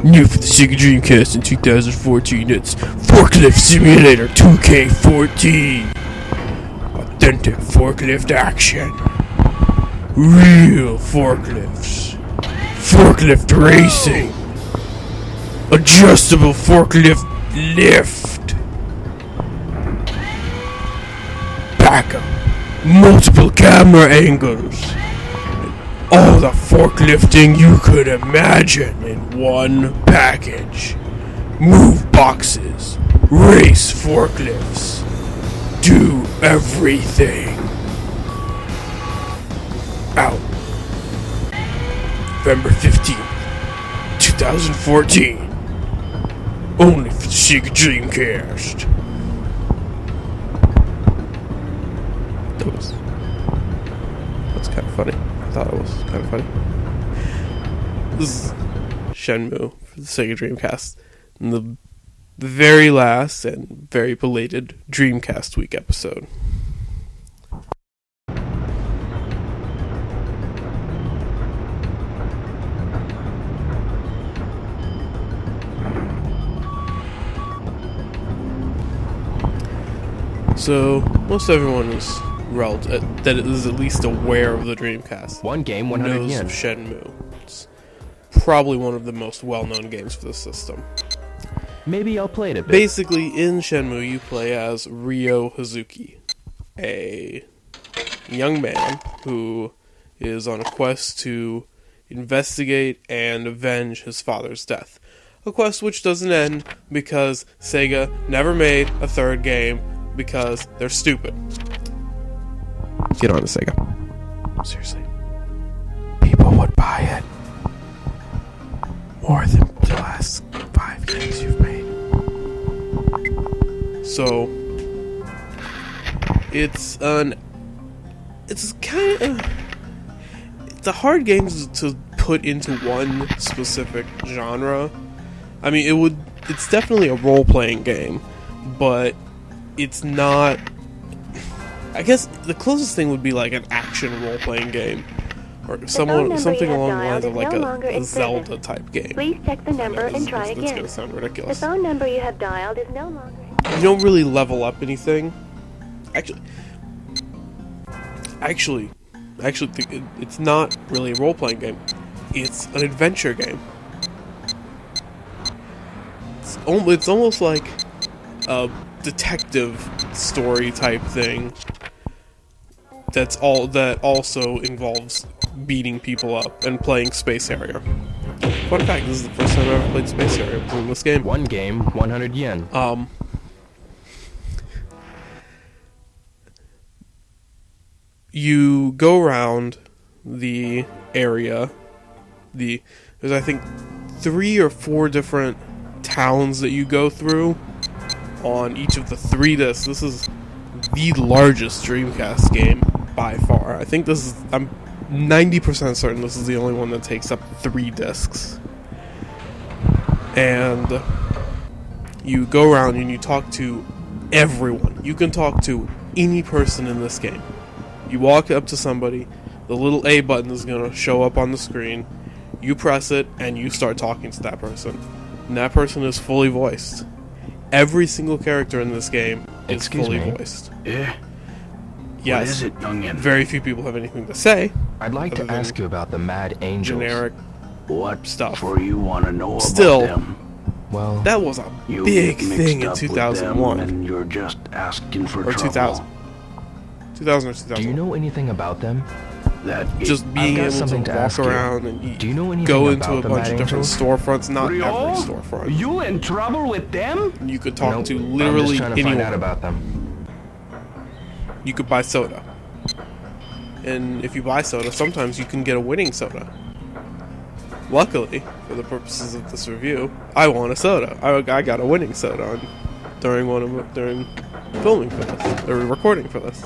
New for the Sega Dreamcast in 2014, it's Forklift Simulator 2K14. Authentic forklift action. Real forklifts. Forklift racing. Adjustable forklift lift. Backup. Multiple camera angles. All the forklifting you could imagine in one package. Move boxes, race forklifts, do everything. Out November 15th, 2014. Only for the Sega Dreamcast. That's kind of funny. I thought it was kind of funny. This is Shenmue for the Sega Dreamcast, and the very last and very belated Dreamcast Week episode. So, most everyone is that is at least aware of the Dreamcast. One game, 100 knows yen. Of Shenmue. It's probably one of the most well-known games for the system. Maybe I'll play it a bit. Basically, in Shenmue, you play as Ryo Hazuki, a young man who is on a quest to investigate and avenge his father's death. A quest which doesn't end because Sega never made a third game because they're stupid. Get on to Sega. Seriously. People would buy it more than the last 5 games you've made. So it's a hard game to put into one specific genre. I mean, it's definitely a role-playing game, but it's not. I guess the closest thing would be like an action role-playing game, or something along the lines of like a Zelda type game. Please check the number and try again. That's gonna sound ridiculous. The phone number you have dialed is no longer. You don't really level up anything. Actually, it's not really a role-playing game. It's an adventure game. It's almost like a detective story type thing. That also involves beating people up and playing Space Harrier. Fun fact: this is the first time I ever played Space Harrier in this game. One game, 100 yen. You go around the area. There's I think 3 or 4 different towns that you go through on each of the 3 discs. This is the largest Dreamcast game by far. I think I'm 90% certain this is the only one that takes up 3 discs. And you go around and you talk to everyone. You can talk to any person in this game. You walk up to somebody, the little A button is going to show up on the screen. You press it, and you start talking to that person. And that person is fully voiced. Every single character in this game is fully voiced. Yeah? Yes. What is it, youngin? Very few people have anything to say. I'd like to ask you about the Mad Angels. Generic What stuff. for you want to know Still, about them? Well, that was a You big get thing mixed in up with 2001. them and you're just asking for Or trouble. 2000. 2000 or 2001. do you know anything about them? That Just being got able something to to walk ask you. around and Do you know anything go into about a the bunch Mad of different Angels? storefronts. Not Rio? every storefront. You in trouble with them? You could talk Nope, to I'm literally just trying to anyone. find out about them. You could buy soda. And if you buy soda, sometimes you can get a winning soda. Luckily, for the purposes of this review, I won a soda. I got a winning soda during filming for this, or recording for this.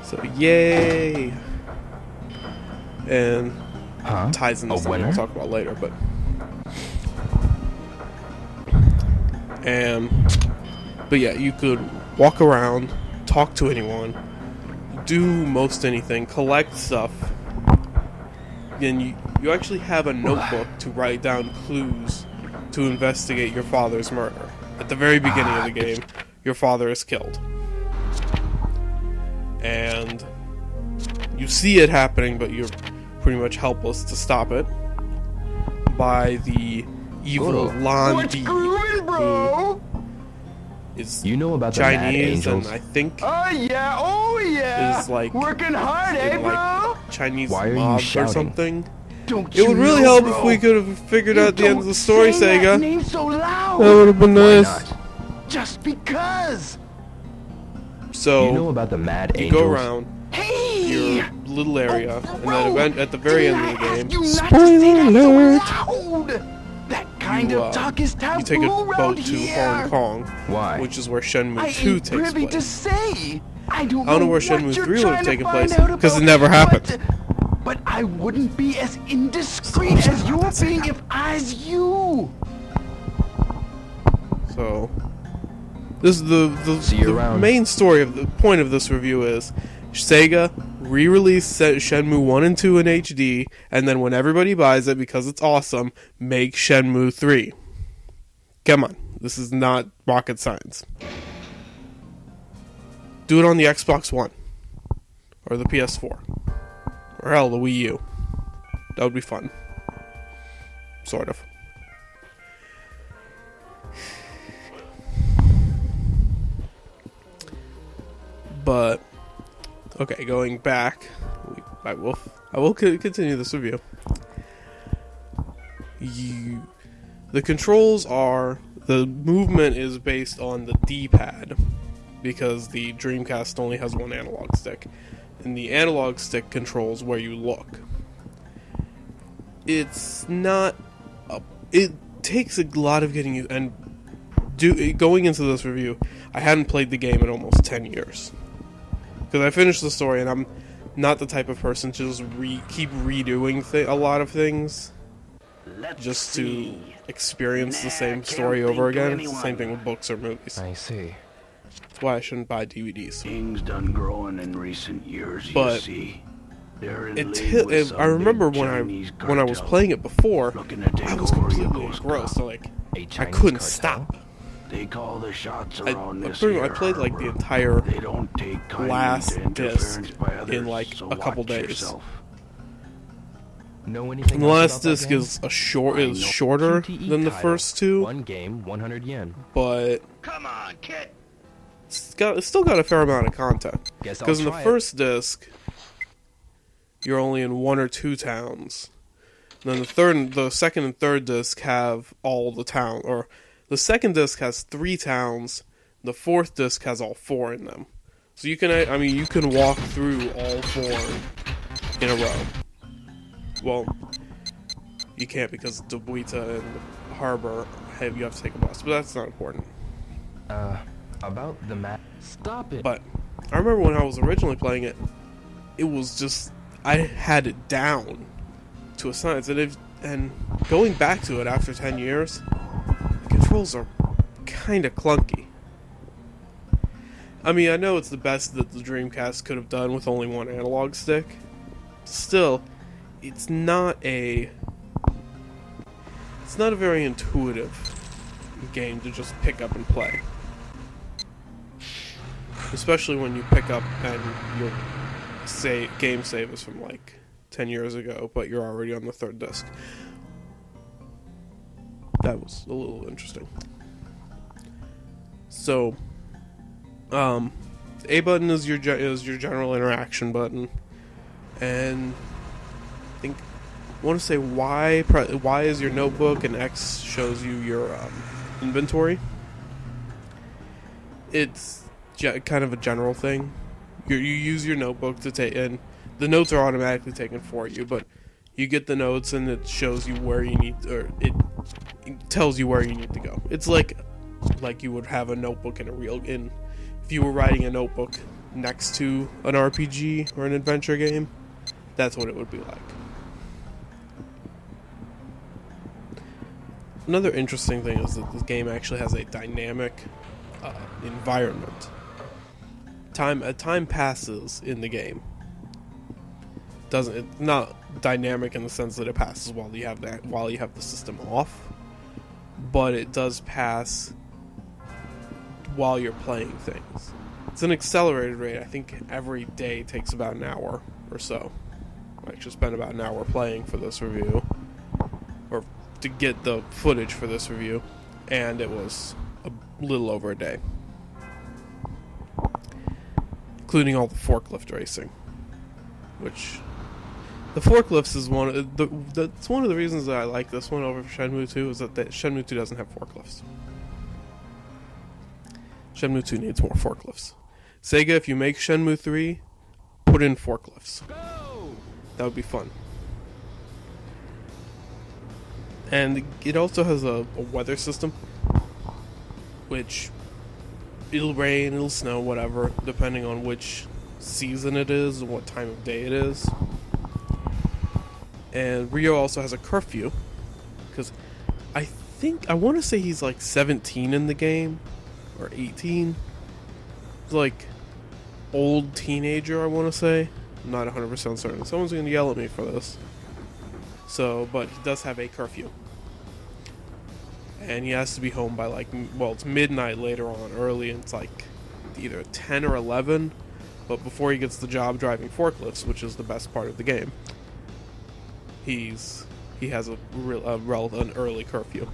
So yay! And ties into something we'll talk about later, but yeah, you could walk around, talk to anyone, do most anything, collect stuff, then you actually have a notebook to write down clues to investigate your father's murder. At the very beginning of the game, your father is killed. And you see it happening, but you're pretty much helpless to stop it by the evil Londi, who is You know about the Mad Chinese, and Angels? I think Oh yeah, is like working hard, in like Chinese Why are you mob or shouting? something. Don't It would really help if we could have figured out the end of the story, Sega. Name so loud. That would have been Why nice. not? Just because. So You know about the Mad you Angels? go around Hey. your little area, and then at the very end of the game, You not to say that so loud. That kind you, of talk is taboo you take a boat around to here. Hong Kong, Why? which is where Shenmue I 2 ain't takes privy to place. say. I don't know where what Shenmue you're 3 would have trying to taken find place, out 'cause it about, never happened. But I wouldn't be as indiscreet as you're being if I's you. So, this is See you the around. main story of the point of this review is Sega re-released Shenmue 1 and 2 in HD, and then when everybody buys it because it's awesome, make Shenmue 3. Come on, this is not rocket science. Do it on the Xbox One, or the PS4, or hell, the Wii U. That would be fun. Sort of. But okay, going back, I will continue this review. The controls are, the movement is based on the D-pad because the Dreamcast only has one analog stick, and the analog stick controls where you look. It's not. It takes a lot of getting used, and going into this review, I hadn't played the game in almost 10 years. Because I finished the story, and I'm not the type of person to just keep redoing a lot of things just to experience the same story over again. It's the same thing with books or movies. I see. That's why I shouldn't buy DVDs. Things done growing in recent years, But you see. I remember when I was playing it before, I was completely engrossed. So like, A I Chinese couldn't cartel? stop. They call the shots I around this played like the entire They don't take kindly last to interference disc by others, in like so a couple watch days. yourself. Know anything The else last about that disc game? is shorter QTE than the title. first two, One game, 100 yen. but Come on, kid. it's still got a fair amount of content. Guess I'll Because in the try it. first disc, you're only in one or two towns. And then the second and third disc have all the town, or the second disc has 3 towns. The fourth disc has all 4 in them. So you can walk through all 4 in a row. Well, you can't because Dobuita and Harbor you have to take a bus, but that's not important. About the map. Stop it. But I remember when I was originally playing it, it was just, I had it down to a science, and going back to it after 10 years, the controls are kind of clunky. I mean, I know it's the best that the Dreamcast could have done with only one analog stick. Still, it's not a very intuitive game to just pick up and play. Especially when you pick up and your game save is from like 10 years ago, but you're already on the third disc. That was a little interesting. So, A button is your general interaction button, and I want to say Y is your notebook, and X shows you your inventory. It's kind of a general thing. You use your notebook to take, and the notes are automatically taken for you, but you get the notes and it shows you where you need, or it tells you where you need to go. It's like you would have a notebook if you were writing a notebook next to an RPG or an adventure game. That's what it would be like. Another interesting thing is that this game actually has a dynamic environment. Time passes in the game, doesn't. It's not dynamic in the sense that it passes while you have the system off, but it does pass while you're playing things. It's an accelerated rate. I think every day takes about an hour or so. I actually spent about an hour playing for this review, or to get the footage for this review, and it was a little over a day, including all the forklift racing. Which the forklifts is that's one of the reasons that I like this one over Shenmue 2 is that Shenmue 2 doesn't have forklifts. Shenmue 2 needs more forklifts. Sega, if you make Shenmue 3, put in forklifts. That would be fun. And it also has a weather system, which it'll rain, it'll snow, whatever, depending on which season it is and what time of day it is. And Rio also has a curfew, because I want to say he's like 17 in the game, or 18. He's like old teenager, I want to say. I'm not 100% certain. Someone's going to yell at me for this. But he does have a curfew. And he has to be home by it's midnight later on, early, and it's like either 10 or 11. But before he gets the job driving forklifts, which is the best part of the game, he has an early curfew.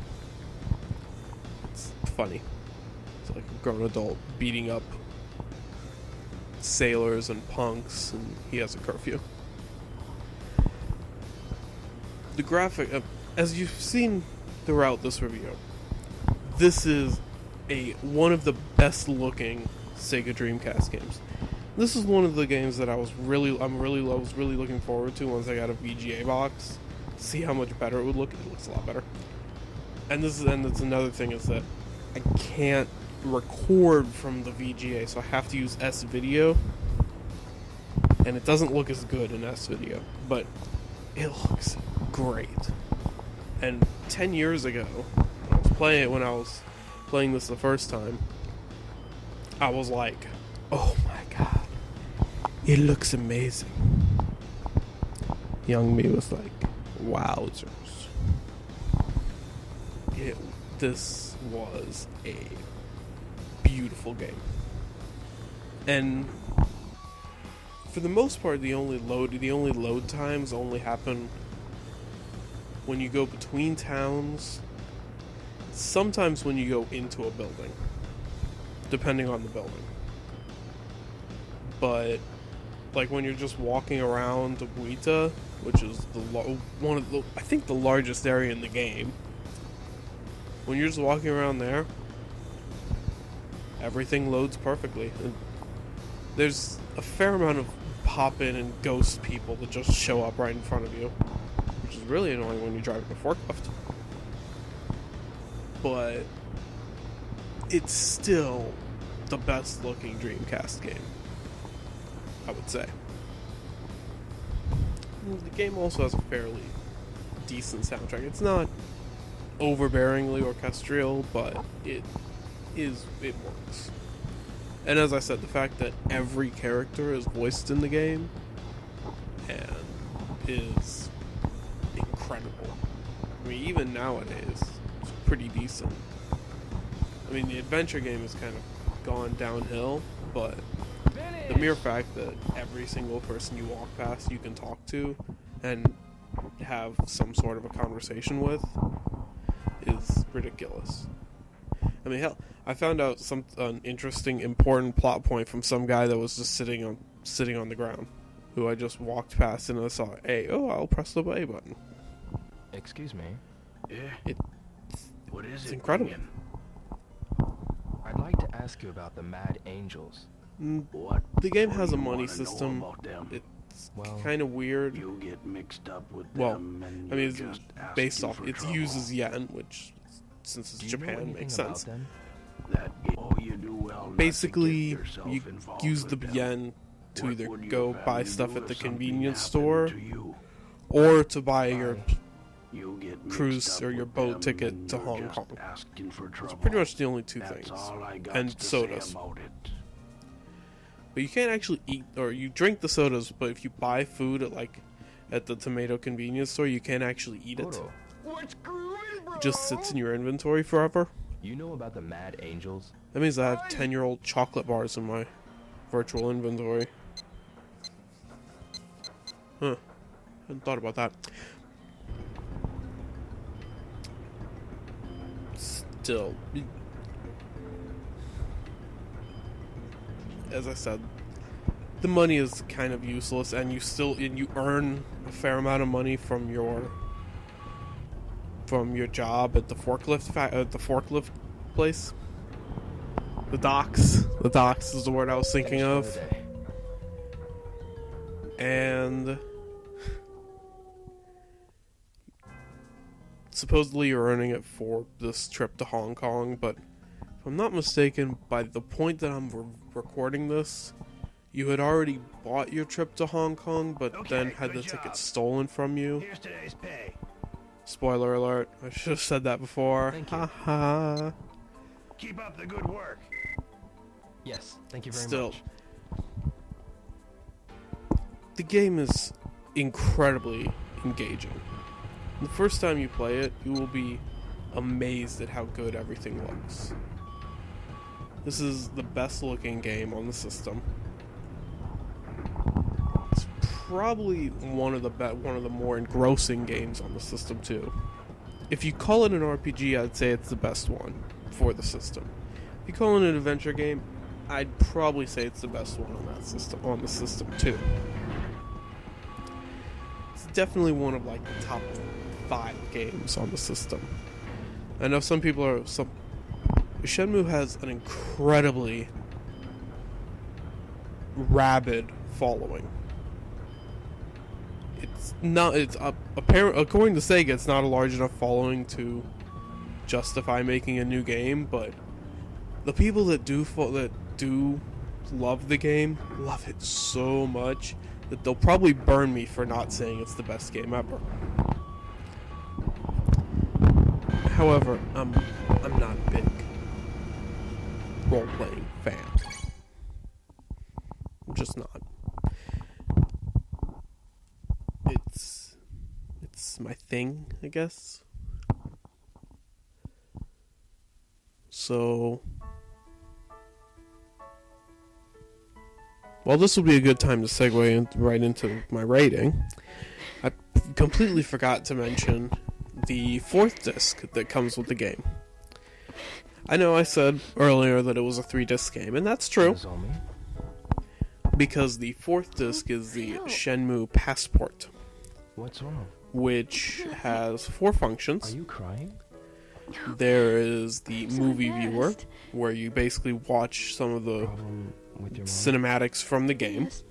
It's funny. It's like a grown adult beating up sailors and punks, and he has a curfew. The graphic, as you've seen throughout this review, this is one of the best looking Sega Dreamcast games. This is one of the games that I was really looking forward to once I got a VGA box. See how much better it would look. It looks a lot better. And that's another thing, is that I can't record from the VGA, so I have to use S-Video, and it doesn't look as good in S-Video, but it looks great. And 10 years ago, when I was playing this the first time, I was like, oh my god, it looks amazing. Young me was like, wowzers. This was a beautiful game. And for the most part, the only load times only happen when you go between towns, sometimes when you go into a building, depending on the building. But like when you're just walking around Buita, which is I think the largest area in the game, when you're just walking around there, everything loads perfectly. And there's a fair amount of pop-in and ghost people that just show up right in front of you, which is really annoying when you're driving a forklift. But it's still the best looking Dreamcast game, I would say. The game also has a fairly decent soundtrack. It's not overbearingly orchestral, but it works. And as I said, the fact that every character is voiced in the game and is incredible. I mean, even nowadays, it's pretty decent. I mean, the adventure game has kind of gone downhill, but the mere fact that every single person you walk past you can talk to and have some sort of a conversation with is ridiculous. I mean, hell, I found out an interesting, important plot point from some guy that was just sitting on the ground, who I just walked past and I saw, I'll press the A button. Excuse me. Yeah. What is It's it? incredible. I'd like to ask you about the Mad Angels. What? The game has a You money wanna know system. about them? It's Well, kind of weird. You get mixed up with Well, them and I mean, you're it's just based asking off. for It trouble. uses yen, which, since it's do you know Japan, anything makes about sense. them? You do well not to Basically, get yourself you involved use with the them. yen to What either would your go buy family stuff do at if the something convenience happened store, to you? or to buy your You get mixed cruise up or your with boat them ticket and to you're Hong just Kong. asking for It's trouble. pretty much the only two That's things. all I got And to sodas. say about it. but you can't actually eat, or you drink the sodas, but if you buy food at the tomato convenience store, you can't actually eat it. Photo. What's brewing, bro? It just sits in your inventory forever. You know about the Mad Angels? That means I have 10-year-old chocolate bars in my virtual inventory. Huh. Hadn't thought about that. Still, as I said, the money is kind of useless, and you earn a fair amount of money from your job at the forklift place. The docks. The docks is the word I was thinking of. And supposedly you're earning it for this trip to Hong Kong, but if I'm not mistaken, by the point that I'm recording this, you had already bought your trip to Hong Kong, but then had the ticket stolen from you. Here's today's pay. Spoiler alert, I should have said that before. Thank you. Haha. Keep up the good work. Yes, thank you very Still, much. the game is incredibly engaging. The first time you play it, you will be amazed at how good everything looks. This is the best looking game on the system. It's probably one of the more engrossing games on the system too. If you call it an RPG, I'd say it's the best one for the system. If you call it an adventure game, I'd probably say it's the best one on the system too. It's definitely one of the top 5 games on the system. I know some people are Shenmue has an incredibly rabid following. Apparent according to Sega, it's not a large enough following to justify making a new game, but the people that do love the game love it so much that they'll probably burn me for not saying it's the best game ever. However, I'm not a big role-playing fan. I'm just not. It's my thing, I guess. So, well, this will be a good time to segue right into my rating. I completely forgot to mention the 4th disc that comes with the game. I know I said earlier that it was a 3-disc game, and that's true. Is all me? Because the 4th disc is the Shenmue Passport, What's wrong? which has 4 functions. Are you crying? There is the movie viewer, where you basically watch some of the Problem with your mom? cinematics from the game. Yes.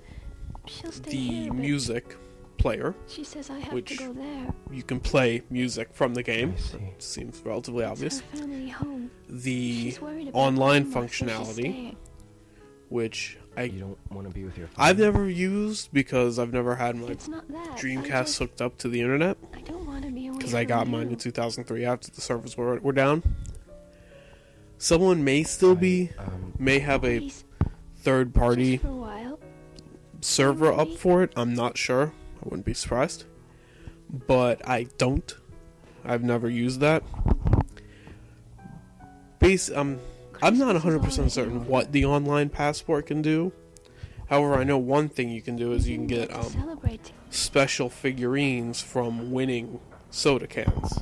She'll stay The here, but music player, she says I have which to go there. you can play music from the game. I see. Seems relatively obvious. It's her family home. The She's worried about online Grandma, so she's functionality, staying. which You don't want to be with your I've family? never used because I've never had my It's not that. Dreamcast hooked up to the internet, I don't want to be away because I from got you. mine in 2003 after the servers were down. Someone may still may have a Please, third party just for a while. server up for it. I'm not sure. I wouldn't be surprised. But I don't. I've never used that. I'm not 100% certain what the online passport can do. However, I know one thing you can do is you can get To celebrate. special figurines from winning soda cans.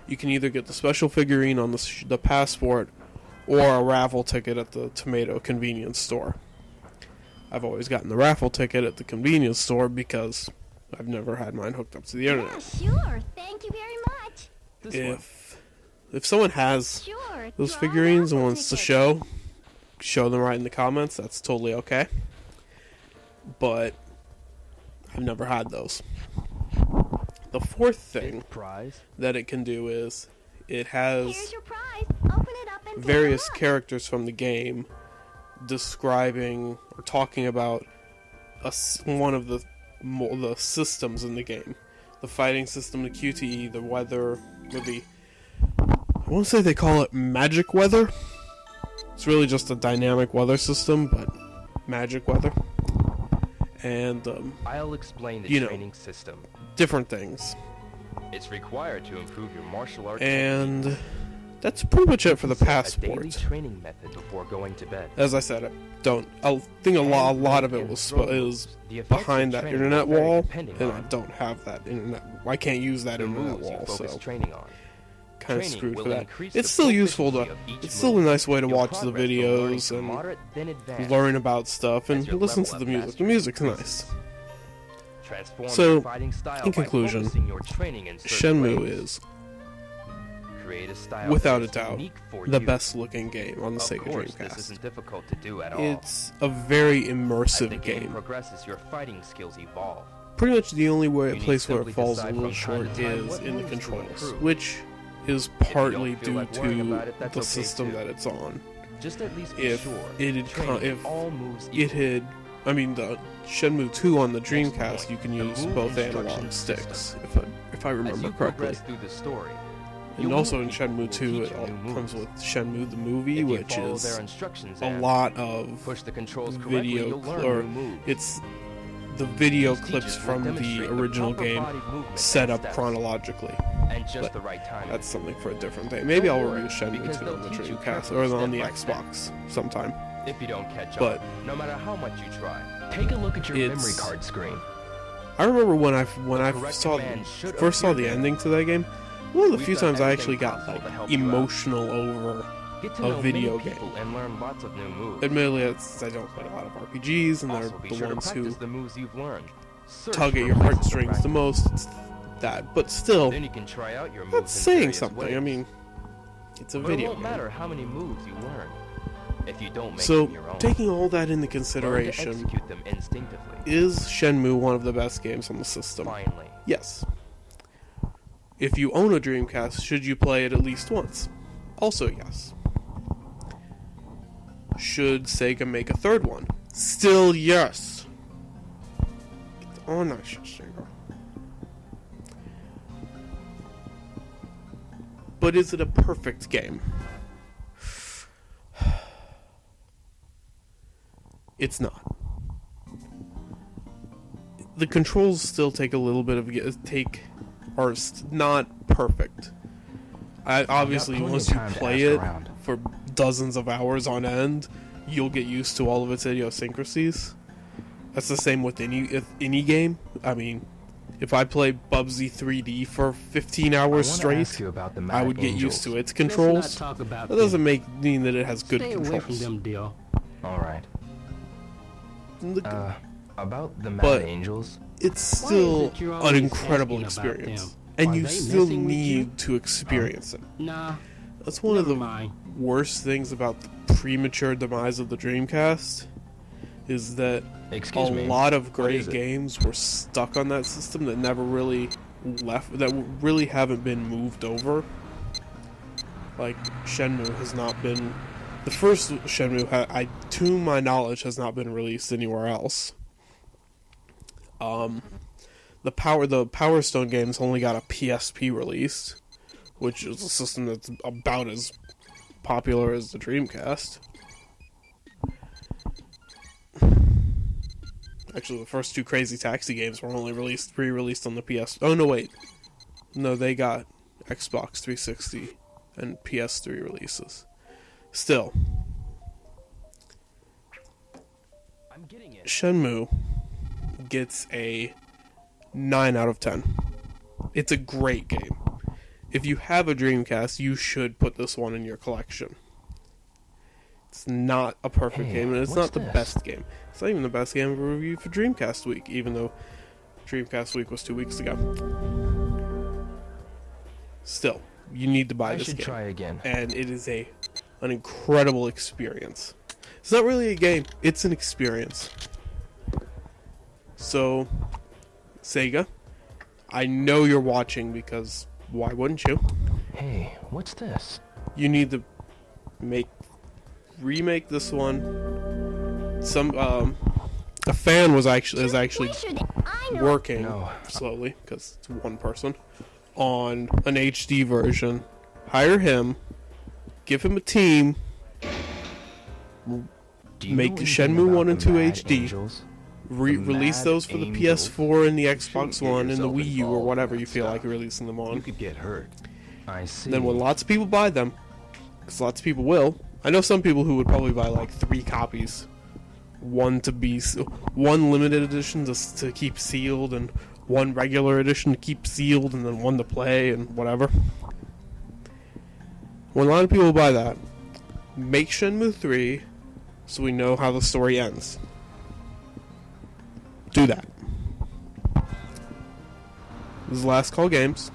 You can either get the special figurine on the passport or a raffle ticket at the tomato convenience store. I've always gotten the raffle ticket at the convenience store because I've never had mine hooked up to the internet. Yeah, sure. Thank you very much. If someone has Sure. those draw figurines and raffle wants to tickets. show them right in the comments, that's totally okay. But I've never had those. The 4th thing Prize? that it can do is it Here's has your prize. Open it up and take a various look. characters from the game describing or talking about one of the systems in the game. The fighting system, the QTE, the weather, or I want to say they call it magic weather. It's really just a dynamic weather system, but magic weather, and I'll explain the you know, training system. different things. It's required to improve your martial arts. And that's pretty much it for the A daily passport. training method before going to bed. As I said, I think a lot of it was behind that internet wall, and I don't have that internet. I can't use that The internet moves you wall, focus so training on. kind of Training screwed will for that. increase It's the still useful to. proficiency of each It's still a move. nice way to You'll watch the progress from learning videos from and moderate, then advanced. learn about stuff and As your listen to level the of music. The mastery music's increases. nice. Transform So, your fighting style in by conclusion, focusing your training in certain Shenmue ways. is, Create a style without that a is doubt, unique for the you. best looking game on the Of Sega course, this Dreamcast. isn't difficult to do at all. It's a very As the immersive game game. progresses, your fighting skills evolve. Pretty much the only You need place where it simply falls a decide little from time short to time is what in the moves to controls, improve. which is you don't partly feel due like worrying about to it, that's the okay system too. that it's on. Just at least be If sure. it had training if all moves it equal. had, I mean, the Shenmue 2 on the Dreamcast, point, you can the use move both instruction analog sticks, system. if I As remember you correctly. progress through the story, And your also move in people Shenmue will 2, teach it you all new comes moves. with Shenmue the movie, If you which follow is their instructions a and lot of push the controls correctly, video, you'll learn or new moves. it's the video These clips teachers will from the demonstrate the original proper game body movement set and up steps. chronologically. And just but the right time. That's something for a different day. Maybe I'll Don't worry, review Shenmue because 2 they'll on the teach you Dreamcast carefully or on the step by step. Xbox sometime. If you don't catch But on, no matter how much you try. Take a look at your It's- memory card screen. I remember when I correct saw command should first saw appear the there. ending to that game. One of the We've few done times I everything actually got possible like to help you out. emotional over. Get to A know video many game. people and learn lots of new moves. Admittedly, I don't play a lot of RPGs, and they're Also, be the sure to ones practice who the moves you've learned. Search tug at for your places to heartstrings the practice. most. It's that, but still, Then you can try out your moves that's in saying various something. ways. I mean, it's a But video it won't game. matter how many moves you learn if you don't make So, them your own. taking all that into Learn to consideration, execute them instinctively. is Shenmue one of the best games on the system? Finally, Yes. If you own a Dreamcast, should you play it at least once? Also, yes. Should Sega make a third one? Still, yes. Get on that shit, Sega. But is it a perfect game? It's not. The controls still take a little bit of are not perfect. Obviously, plenty once of you time to play ask it around. for dozens of hours on end, you'll get used to all of its idiosyncrasies. That's the same with any game. I mean, if I play Bubsy 3D for 15 hours I wanna straight, ask you about the I would Mad get Angels. used to its controls. Let's not talk about That doesn't them. mean that it has good Stay away from controls. them, deal. All right. The- About the Mad But- Angels. it's Why still is it you're an always incredible asking about experience, them? and Are you they still messing with you? need to experience it. Nah, That's one of never the mind. worst things about the premature demise of the Dreamcast, is that Excuse a me. lot of What great is it? games were stuck on that system that never really left, that really haven't been moved over. Like Shenmue has not been, the first Shenmue, to my knowledge, has not been released anywhere else. The Power Stone games only got a PSP release, which is a system that's about as popular as the Dreamcast. Actually, the first two Crazy Taxi games were only re-released on the PS. Oh no, wait, no, they got Xbox 360 and PS3 releases. Still, I'm getting it. Shenmue gets a 9 out of 10. It's a great game. If you have a Dreamcast, you should put this one in your collection. It's not a perfect Hey, game, and it's what's not the this? best game. It's not even the best game ever reviewed for Dreamcast Week, even though Dreamcast Week was 2 weeks ago. Still, you need to buy I this should game. try again. And it is an incredible experience. It's not really a game, it's an experience. So, Sega, I know you're watching, because why wouldn't you? Hey, what's this? You need to remake this one. A fan is actually Why should I know? working No. slowly, because it's one person, on an HD version. Hire him, give him a team, Do you Make know anything Shenmue about 1 and the 2 Mad HD. Angels? Release Mad those for the Angels? PS4 and the You Xbox shouldn't get One and the yourself Wii U or involved whatever in you that feel like stuff. releasing them You on. could get hurt. I see. Then when lots of people buy them, because lots of people will, I know some people who would probably buy like 3 copies. One limited edition to keep sealed, and one regular edition to keep sealed, and then one to play, and whatever. When a lot of people buy that, make Shenmue 3 so we know how the story ends. Do that. This is Last Call Games.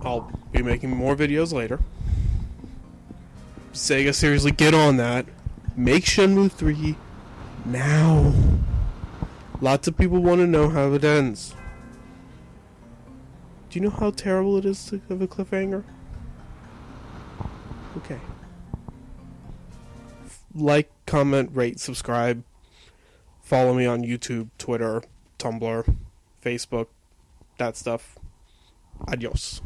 I'll be making more videos later. Sega, seriously, get on that. Make Shenmue 3 now. Lots of people want to know how it ends. Do you know how terrible it is to have a cliffhanger? Okay. Like, comment, rate, subscribe. Follow me on YouTube, Twitter, Tumblr, Facebook, that stuff. Adios.